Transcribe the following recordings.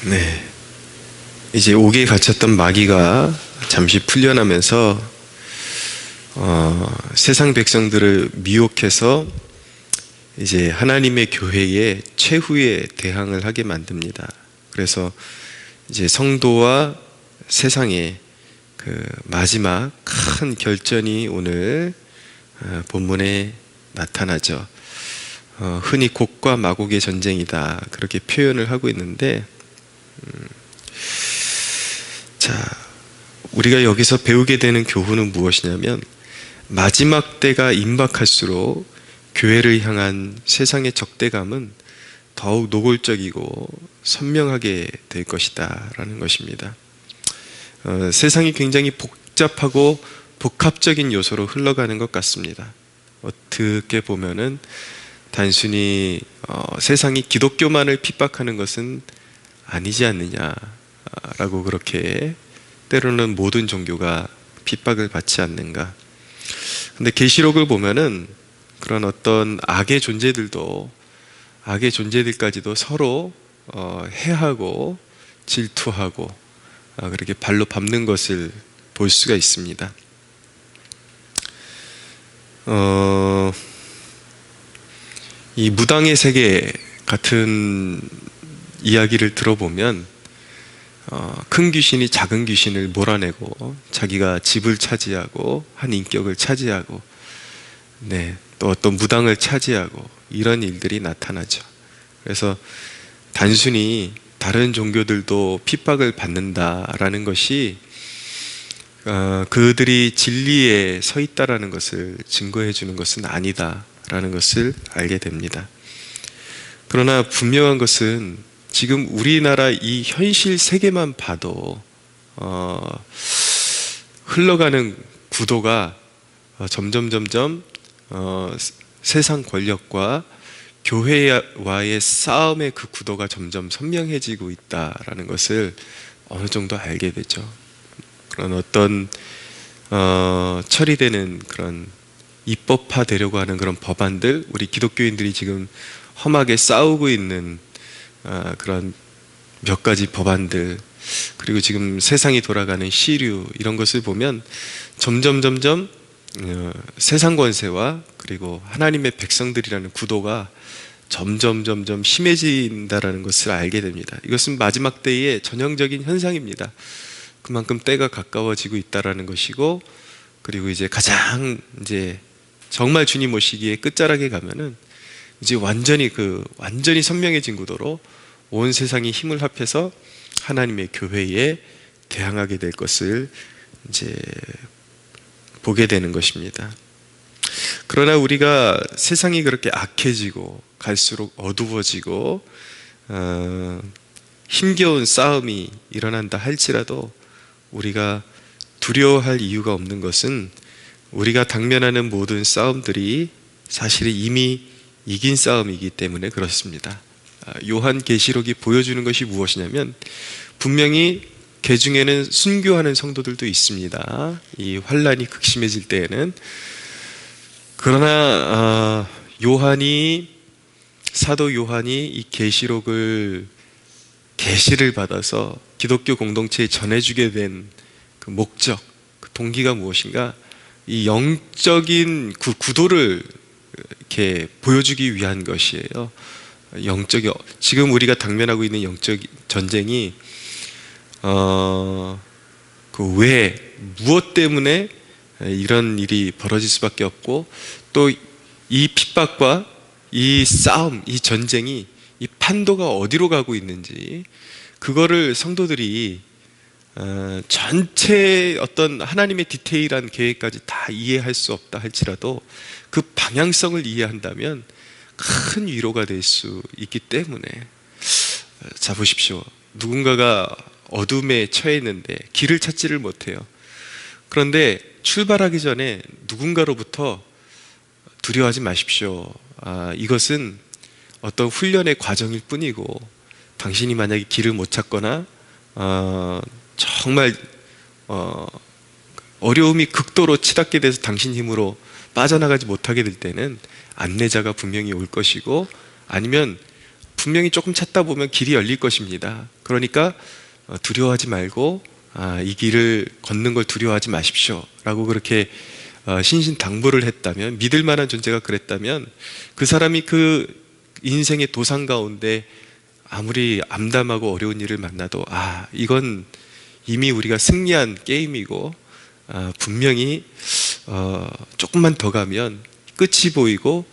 네, 이제 옥에 갇혔던 마귀가 잠시 풀려나면서 세상 백성들을 미혹해서 이제 하나님의 교회에 최후의 대항을 하게 만듭니다. 그래서 이제 성도와 세상의 그 마지막 큰 결전이 오늘 본문에 나타나죠. 흔히 곡과 마곡의 전쟁이다, 그렇게 표현을 하고 있는데, 자, 우리가 여기서 배우게 되는 교훈은 무엇이냐면, 마지막 때가 임박할수록 교회를 향한 세상의 적대감은 더욱 노골적이고 선명하게 될 것이다 라는 것입니다. 세상이 굉장히 복잡하고 복합적인 요소로 흘러가는 것 같습니다. 어떻게 보면은 단순히 세상이 기독교만을 핍박하는 것은 아니지 않느냐라고, 그렇게 때로는 모든 종교가 핍박을 받지 않는가. 근데 계시록을 보면은 그런 어떤 악의 존재들까지도 서로 해하고 질투하고 그렇게 발로 밟는 것을 볼 수가 있습니다. 이 무당의 세계 같은 이야기를 들어보면 큰 귀신이 작은 귀신을 몰아내고 자기가 집을 차지하고 한 인격을 차지하고, 또 어떤 무당을 차지하고, 이런 일들이 나타나죠. 그래서 단순히 다른 종교들도 핍박을 받는다라는 것이 그들이 진리에 서 있다라는 것을 증거해 주는 것은 아니다라는 것을 알게 됩니다. 그러나 분명한 것은 지금 우리나라 이 현실 세계만 봐도 흘러가는 구도가 점점 세상 권력과 교회와의 싸움의 그 구도가 점점 선명해지고 있다라는 것을 어느 정도 알게 되죠. 그런 어떤 처리되는 그런 입법화되려고 하는 그런 법안들, 우리 기독교인들이 지금 험하게 싸우고 있는 그런 몇 가지 법안들, 그리고 지금 세상이 돌아가는 시류, 이런 것을 보면 점점 세상 권세와 그리고 하나님의 백성들이라는 구도가 점점 심해진다라는 것을 알게 됩니다. 이것은 마지막 때의 전형적인 현상입니다. 그만큼 때가 가까워지고 있다라는 것이고, 그리고 이제 가장 정말 주님 오시기에 끝자락에 가면은 이제 완전히 선명해진 구도로 온 세상이 힘을 합해서 하나님의 교회에 대항하게 될 것을 이제 보게 되는 것입니다. 그러나 우리가 세상이 그렇게 악해지고 갈수록 어두워지고 힘겨운 싸움이 일어난다 할지라도 우리가 두려워할 이유가 없는 것은 우리가 당면하는 모든 싸움들이 사실 이미 이긴 싸움이기 때문에 그렇습니다. 요한계시록이 보여주는 것이 무엇이냐면, 분명히 그 중에는 순교하는 성도들도 있습니다. 이 환란이 극심해질 때에는. 그러나 사도 요한이 이 계시를 받아서 기독교 공동체에 전해주게 된 그 목적, 그 동기가 무엇인가? 이 영적인 구도를 이렇게 보여주기 위한 것이에요. 지금 우리가 당면하고 있는 영적 전쟁이 무엇 때문에 이런 일이 벌어질 수밖에 없고, 또 이 핍박과 이 싸움, 이 전쟁이 이 판도가 어디로 가고 있는지, 그거를 성도들이 전체 어떤 하나님의 디테일한 계획까지 다 이해할 수 없다 할지라도 그 방향성을 이해한다면 큰 위로가 될 수 있기 때문에. 자, 보십시오. 누군가가 어둠에 처해 있는데 길을 찾지를 못해요. 그런데 출발하기 전에 누군가로부터 두려워하지 마십시오. 이것은 어떤 훈련의 과정일 뿐이고, 당신이 만약에 길을 못 찾거나 정말 어려움이 극도로 치닫게 돼서 당신 힘으로 빠져나가지 못하게 될 때는 안내자가 분명히 올 것이고, 아니면 분명히 조금 찾다 보면 길이 열릴 것입니다. 그러니까 두려워하지 말고 이 길을 걷는 걸 두려워하지 마십시오 라고 그렇게 신신당부를 했다면, 믿을 만한 존재가 그랬다면, 그 사람이 그 인생의 도상 가운데 아무리 암담하고 어려운 일을 만나도 이건 이미 우리가 승리한 게임이고 분명히 조금만 더 가면 끝이 보이고,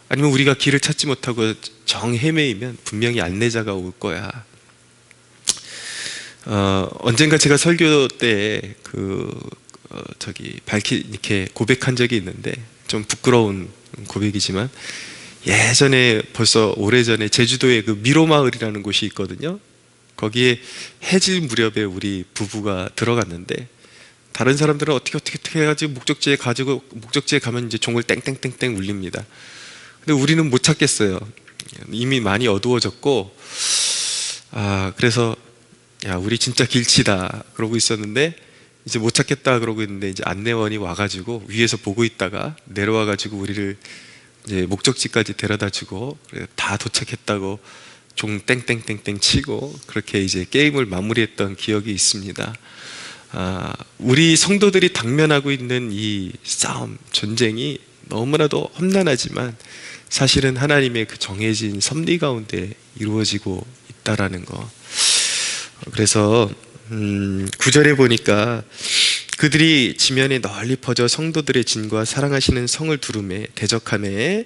아니면 우리가 길을 찾지 못하고 정 헤매이면 분명히 안내자가 올 거야. 언젠가 제가 설교 때 이렇게 고백한 적이 있는데, 좀 부끄러운 고백이지만, 예전에 벌써 오래전에 제주도에 그 미로마을이라는 곳이 있거든요. 거기에 해질 무렵에 우리 부부가 들어갔는데, 다른 사람들은 어떻게 해가지고 목적지에 가면 이제 종을 땡땡땡땡 울립니다. 근데 우리는 못 찾겠어요. 이미 많이 어두워졌고, 그래서 야, 우리 진짜 길치다 그러고 있었는데, 이제 못 찾겠다 그러고 있는데, 이제 안내원이 와가지고 위에서 보고 있다가 내려와가지고 우리를 이제 목적지까지 데려다주고, 다 도착했다고 종 땡땡땡땡 치고 그렇게 이제 게임을 마무리했던 기억이 있습니다. 우리 성도들이 당면하고 있는 이 싸움, 전쟁이 너무나도 험난하지만 사실은 하나님의 그 정해진 섭리 가운데 이루어지고 있다라는 거. 그래서 9절에 보니까 그들이 지면에 널리 퍼져 성도들의 진과 사랑하시는 성을 두루매 대적하매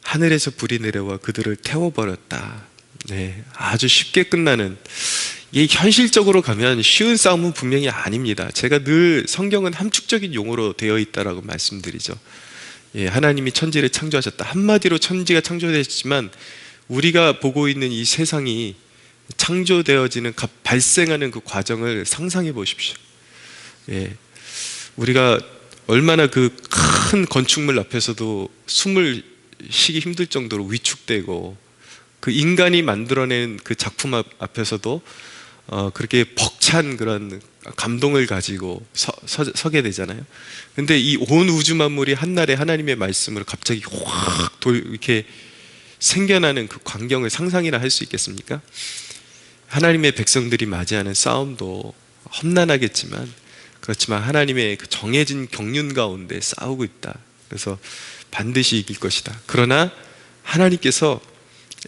하늘에서 불이 내려와 그들을 태워버렸다. 네, 아주 쉽게 끝나는, 이 현실적으로 가면 쉬운 싸움은 분명히 아닙니다. 제가 늘 성경은 함축적인 용어로 되어 있다라고 말씀드리죠. 하나님이 천지를 창조하셨다. 한마디로 천지가 창조되었지만 우리가 보고 있는 이 세상이 창조되어지는, 발생하는 그 과정을 상상해 보십시오. 우리가 얼마나 그 큰 건축물 앞에서도 숨을 쉬기 힘들 정도로 위축되고, 그 인간이 만들어낸 그 작품 앞에서도 그렇게 벅찬 그런 감동을 가지고 서게 되잖아요. 근데 이 온 우주 만물이 한날에 하나님의 말씀으로 갑자기 확 이렇게 생겨나는 그 광경을 상상이나 할 수 있겠습니까? 하나님의 백성들이 맞이하는 싸움도 험난하겠지만, 그렇지만 하나님의 그 정해진 경륜 가운데 싸우고 있다. 그래서 반드시 이길 것이다. 그러나 하나님께서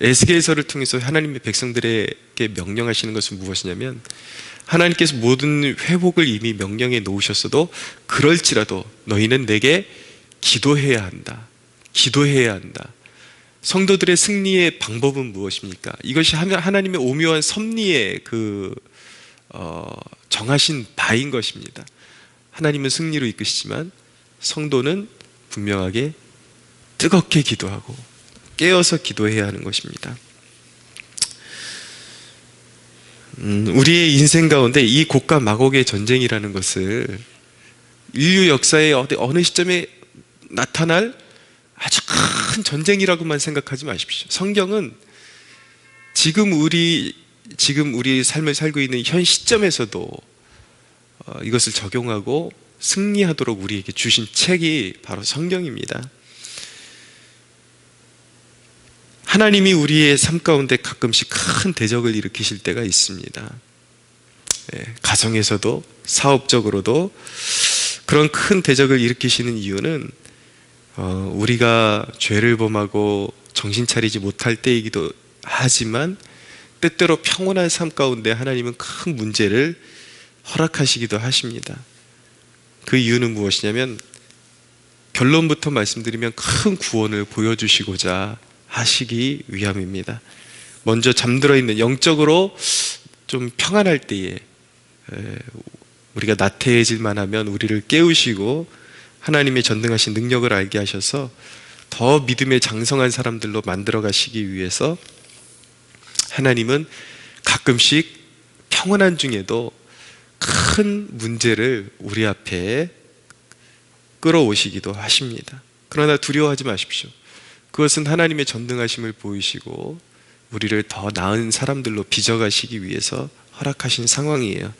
에스겔서를 통해서 하나님의 백성들에게 명령하시는 것은 무엇이냐면, 하나님께서 모든 회복을 이미 명령해 놓으셨어도 그럴지라도 너희는 내게 기도해야 한다. 기도해야 한다. 성도들의 승리의 방법은 무엇입니까? 이것이 하나님의 오묘한 섭리의 정하신 바인 것입니다. 하나님은 승리로 이끄시지만 성도는 분명하게 뜨겁게 기도하고 깨어서 기도해야 하는 것입니다. 우리의 인생 가운데 이 곡과 마곡의 전쟁이라는 것을 인류 역사의 어느 시점에 나타날 아주 큰 전쟁이라고만 생각하지 마십시오. 성경은 지금 우리 삶을 살고 있는 현 시점에서도 이것을 적용하고 승리하도록 우리에게 주신 책이 바로 성경입니다. 하나님이 우리의 삶 가운데 가끔씩 큰 대적을 일으키실 때가 있습니다. 가정에서도 사업적으로도 그런 큰 대적을 일으키시는 이유는 우리가 죄를 범하고 정신 차리지 못할 때이기도 하지만, 때때로 평온한 삶 가운데 하나님은 큰 문제를 허락하시기도 하십니다. 그 이유는 무엇이냐면, 결론부터 말씀드리면 큰 구원을 보여주시고자 하시기 위함입니다. 먼저 잠들어 있는, 영적으로 좀 평안할 때에 우리가 나태해질만 하면 우리를 깨우시고 하나님의 전능하신 능력을 알게 하셔서 더 믿음에 장성한 사람들로 만들어 가시기 위해서 하나님은 가끔씩 평온한 중에도 큰 문제를 우리 앞에 끌어오시기도 하십니다. 그러나 두려워하지 마십시오. 그것은 하나님의 전능하심을 보이시고 우리를 더 나은 사람들로 빚어가시기 위해서 허락하신 상황이에요.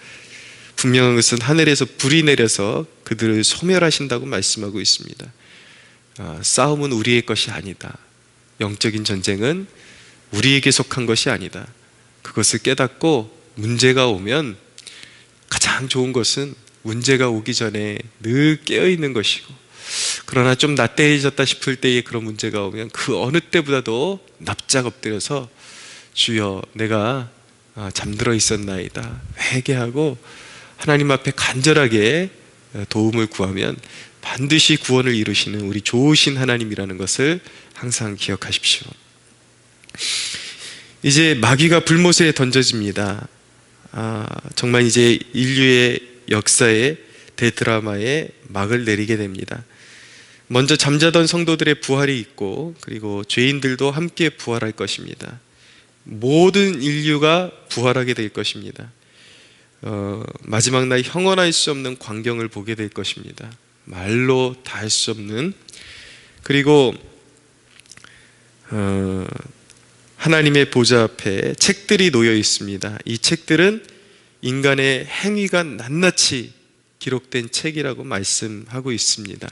분명한 것은 하늘에서 불이 내려서 그들을 소멸하신다고 말씀하고 있습니다. 싸움은 우리의 것이 아니다. 영적인 전쟁은 우리에게 속한 것이 아니다. 그것을 깨닫고 문제가 오면 가장 좋은 것은 문제가 오기 전에 늘 깨어있는 것이고, 그러나 좀 나태해졌다 싶을 때에 그런 문제가 오면 그 어느 때보다도 납작 엎드려서 주여 내가 잠들어 있었나이다 회개하고 하나님 앞에 간절하게 도움을 구하면 반드시 구원을 이루시는 우리 좋으신 하나님이라는 것을 항상 기억하십시오. 이제 마귀가 불못에 던져집니다. 정말 이제 인류의 역사의 대드라마에 막을 내리게 됩니다. 먼저 잠자던 성도들의 부활이 있고, 그리고 죄인들도 함께 부활할 것입니다. 모든 인류가 부활하게 될 것입니다. 마지막 날 형언할 수 없는 광경을 보게 될 것입니다. 말로 다 할 수 없는. 그리고 하나님의 보좌 앞에 책들이 놓여 있습니다. 이 책들은 인간의 행위가 낱낱이 기록된 책이라고 말씀하고 있습니다.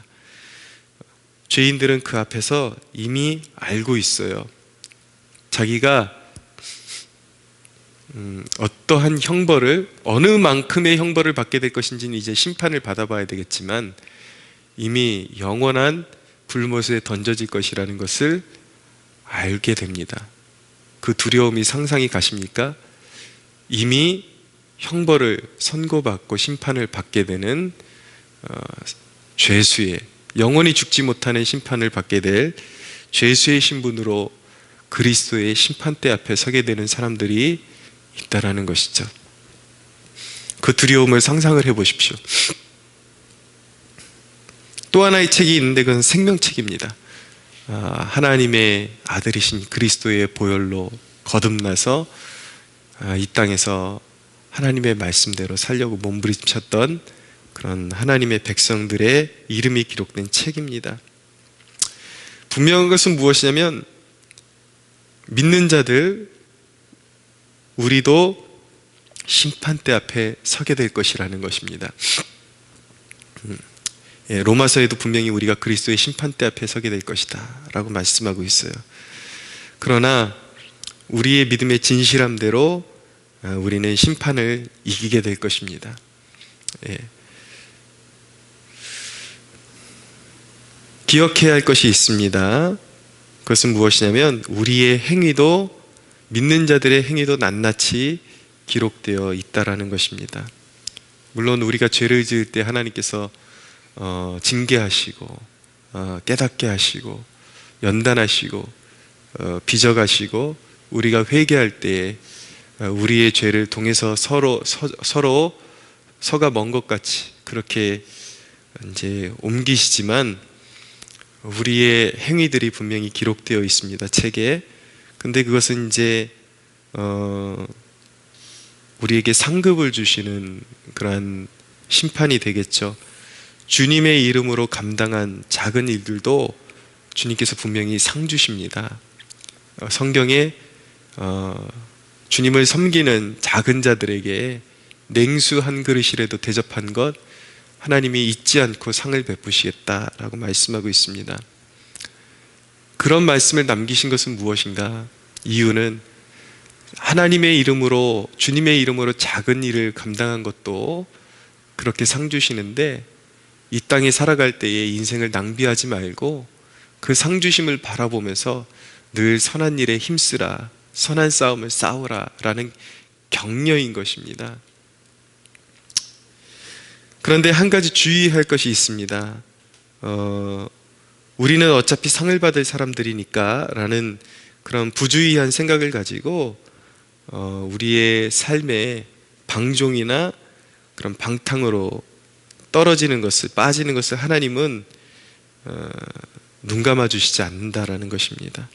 죄인들은 그 앞에서 이미 알고 있어요. 자기가 어떠한 형벌을, 어느 만큼의 형벌을 받게 될 것인지는 이제 심판을 받아봐야 되겠지만 이미 영원한 불못에 던져질 것이라는 것을 알게 됩니다. 그 두려움이 상상이 가십니까? 이미 형벌을 선고받고 심판을 받게 되는 죄수의, 영원히 죽지 못하는 심판을 받게 될 죄수의 신분으로 그리스도의 심판대 앞에 서게 되는 사람들이 있다라는 것이죠. 그 두려움을 상상을 해보십시오. 또 하나의 책이 있는데 그건 생명책입니다. 하나님의 아들이신 그리스도의 보혈로 거듭나서 이 땅에서 하나님의 말씀대로 살려고 몸부림쳤던 그런 하나님의 백성들의 이름이 기록된 책입니다. 분명한 것은 무엇이냐면 믿는 자들, 우리도 심판대 앞에 서게 될 것이라는 것입니다. 로마서에도 분명히 우리가 그리스도의 심판대 앞에 서게 될 것이다 라고 말씀하고 있어요. 그러나 우리의 믿음의 진실함대로 우리는 심판을 이기게 될 것입니다. 기억해야 할 것이 있습니다. 그것은 무엇이냐면 우리의 행위도, 믿는 자들의 행위도 낱낱이 기록되어 있다라는 것입니다. 물론 우리가 죄를 지을 때 하나님께서 징계하시고 깨닫게 하시고 연단하시고 빚어가시고 우리가 회개할 때에 우리의 죄를 통해서 서로 서가 먼 것 같이 그렇게 이제 옮기시지만 우리의 행위들이 분명히 기록되어 있습니다, 책에. 근데 그것은 이제 우리에게 상급을 주시는 그러한 심판이 되겠죠. 주님의 이름으로 감당한 작은 일들도 주님께서 분명히 상 주십니다. 성경에 주님을 섬기는 작은 자들에게 냉수 한 그릇이라도 대접한 것 하나님이 잊지 않고 상을 베푸시겠다라고 말씀하고 있습니다. 그런 말씀을 남기신 것은 무엇인가? 이유는 하나님의 이름으로, 주님의 이름으로 작은 일을 감당한 것도 그렇게 상 주시는데 이 땅에 살아갈 때에 인생을 낭비하지 말고 그 상 주심을 바라보면서 늘 선한 일에 힘쓰라, 선한 싸움을 싸우라 라는 격려인 것입니다. 그런데 한 가지 주의할 것이 있습니다. 우리는 어차피 상을 받을 사람들이니까 라는 그런 부주의한 생각을 가지고 우리의 삶에 방종이나 그런 방탕으로 떨어지는 것을, 빠지는 것을 하나님은 눈 감아 주시지 않는다라는 것입니다.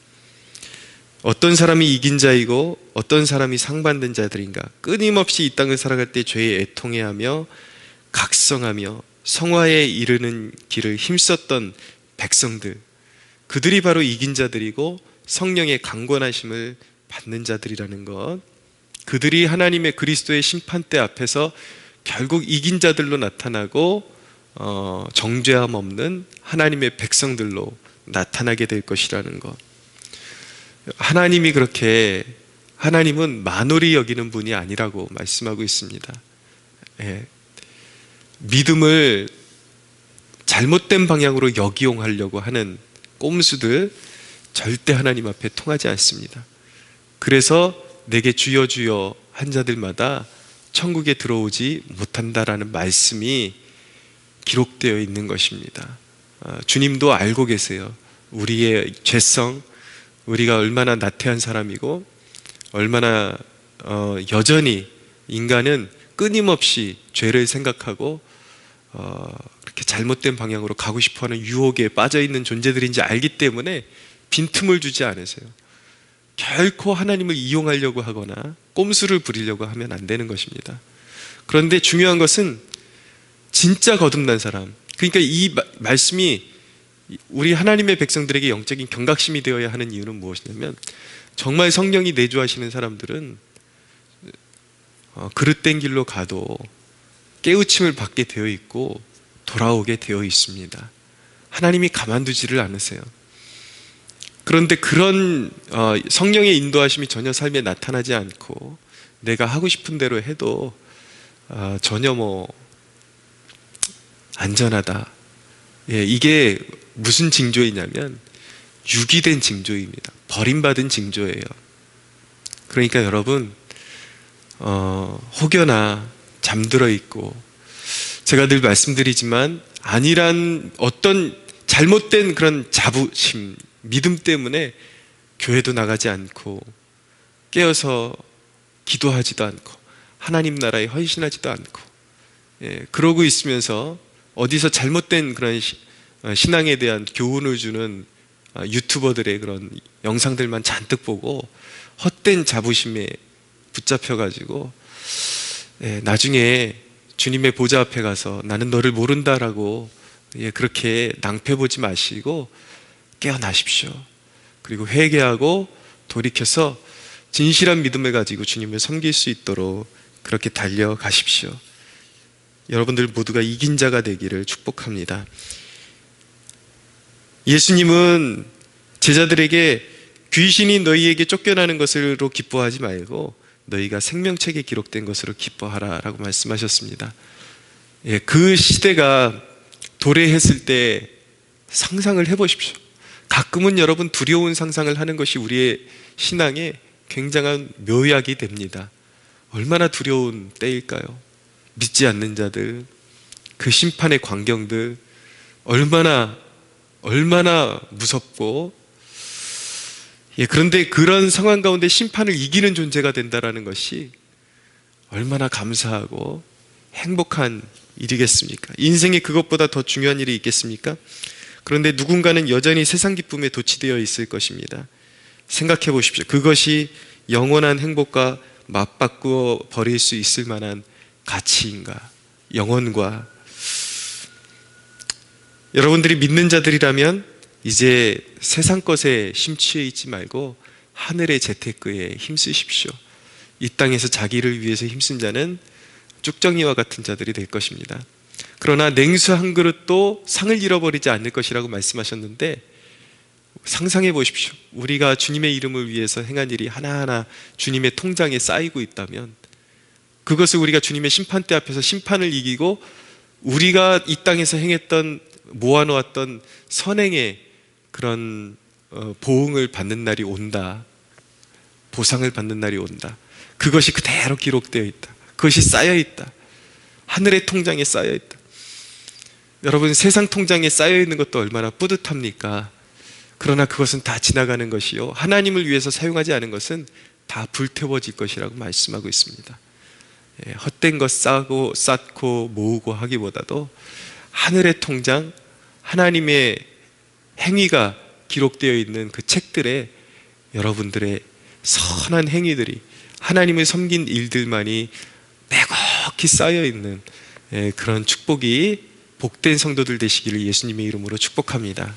어떤 사람이 이긴 자이고 어떤 사람이 상 받는 자들인가? 끊임없이 이 땅을 살아갈 때 죄에 애통해하며 각성하며 성화에 이르는 길을 힘썼던 백성들, 그들이 바로 이긴 자들이고 성령의 강권하심을 받는 자들이라는 것, 그들이 하나님의 그리스도의 심판대 앞에서 결국 이긴 자들로 나타나고 정죄함 없는 하나님의 백성들로 나타나게 될 것이라는 것. 하나님은 만홀히 여기는 분이 아니라고 말씀하고 있습니다. 예. 믿음을 잘못된 방향으로 역이용하려고 하는 꼼수들 절대 하나님 앞에 통하지 않습니다. 그래서 내게 주여 주여 한 자들마다 천국에 들어오지 못한다라는 말씀이 기록되어 있는 것입니다. 주님도 알고 계세요. 우리의 죄성, 우리가 얼마나 나태한 사람이고 얼마나 여전히 인간은 끊임없이 죄를 생각하고 그렇게 잘못된 방향으로 가고 싶어하는 유혹에 빠져있는 존재들인지 알기 때문에 빈틈을 주지 않으세요. 결코 하나님을 이용하려고 하거나 꼼수를 부리려고 하면 안 되는 것입니다. 그런데 중요한 것은 진짜 거듭난 사람, 그러니까 이 말씀이 우리 하나님의 백성들에게 영적인 경각심이 되어야 하는 이유는 무엇이냐면, 정말 성령이 내주하시는 사람들은 그릇된 길로 가도 깨우침을 받게 되어 있고 돌아오게 되어 있습니다. 하나님이 가만두지를 않으세요. 그런데 그런 성령의 인도하심이 전혀 삶에 나타나지 않고 내가 하고 싶은 대로 해도 전혀 안전하다. 예, 이게 무슨 징조이냐면 유기된 징조입니다. 버림받은 징조예요. 그러니까 여러분, 혹여나 잠들어 있고, 제가 늘 말씀드리지만 안일한 어떤 잘못된 그런 자부심, 믿음 때문에 교회도 나가지 않고 깨어서 기도하지도 않고 하나님 나라에 헌신하지도 않고, 그러고 있으면서 어디서 잘못된 그런 신앙에 대한 교훈을 주는 유튜버들의 그런 영상들만 잔뜩 보고 헛된 자부심에 붙잡혀가지고 나중에 주님의 보좌 앞에 가서 나는 너를 모른다라고 그렇게 낭패보지 마시고 깨어나십시오. 그리고 회개하고 돌이켜서 진실한 믿음을 가지고 주님을 섬길 수 있도록 그렇게 달려가십시오. 여러분들 모두가 이긴 자가 되기를 축복합니다. 예수님은 제자들에게 귀신이 너희에게 쫓겨나는 것으로 기뻐하지 말고 너희가 생명책에 기록된 것으로 기뻐하라 라고 말씀하셨습니다. 그 시대가 도래했을 때 상상을 해보십시오. 가끔은 여러분 두려운 상상을 하는 것이 우리의 신앙에 굉장한 묘약이 됩니다. 얼마나 두려운 때일까요? 믿지 않는 자들, 그 심판의 광경들 얼마나 무섭고, 그런데 그런 상황 가운데 심판을 이기는 존재가 된다는 것이 얼마나 감사하고 행복한 일이겠습니까? 인생에 그것보다 더 중요한 일이 있겠습니까? 그런데 누군가는 여전히 세상 기쁨에 도취되어 있을 것입니다. 생각해 보십시오. 그것이 영원한 행복과 맞바꾸어 버릴 수 있을 만한 가치인가? 영혼과. 여러분들이 믿는 자들이라면 이제 세상 것에 심취해 있지 말고 하늘의 재테크에 힘쓰십시오. 이 땅에서 자기를 위해서 힘쓴 자는 쭉정이와 같은 자들이 될 것입니다. 그러나 냉수 한 그릇도 상을 잃어버리지 않을 것이라고 말씀하셨는데, 상상해 보십시오. 우리가 주님의 이름을 위해서 행한 일이 하나하나 주님의 통장에 쌓이고 있다면, 그것을 우리가 주님의 심판대 앞에서 심판을 이기고 우리가 이 땅에서 행했던, 모아놓았던 선행의 그런 보응을 받는 날이 온다. 보상을 받는 날이 온다. 그것이 그대로 기록되어 있다. 그것이 쌓여 있다. 하늘의 통장에 쌓여 있다. 여러분, 세상 통장에 쌓여 있는 것도 얼마나 뿌듯합니까? 그러나 그것은 다 지나가는 것이요, 하나님을 위해서 사용하지 않은 것은 다 불태워질 것이라고 말씀하고 있습니다. 헛된 것 쌓고 모으고 하기보다도 하늘의 통장, 하나님의 행위가 기록되어 있는 그 책들에 여러분들의 선한 행위들이, 하나님을 섬긴 일들만이 빼곡히 쌓여있는 그런 축복이 복된 성도들 되시기를 예수님의 이름으로 축복합니다.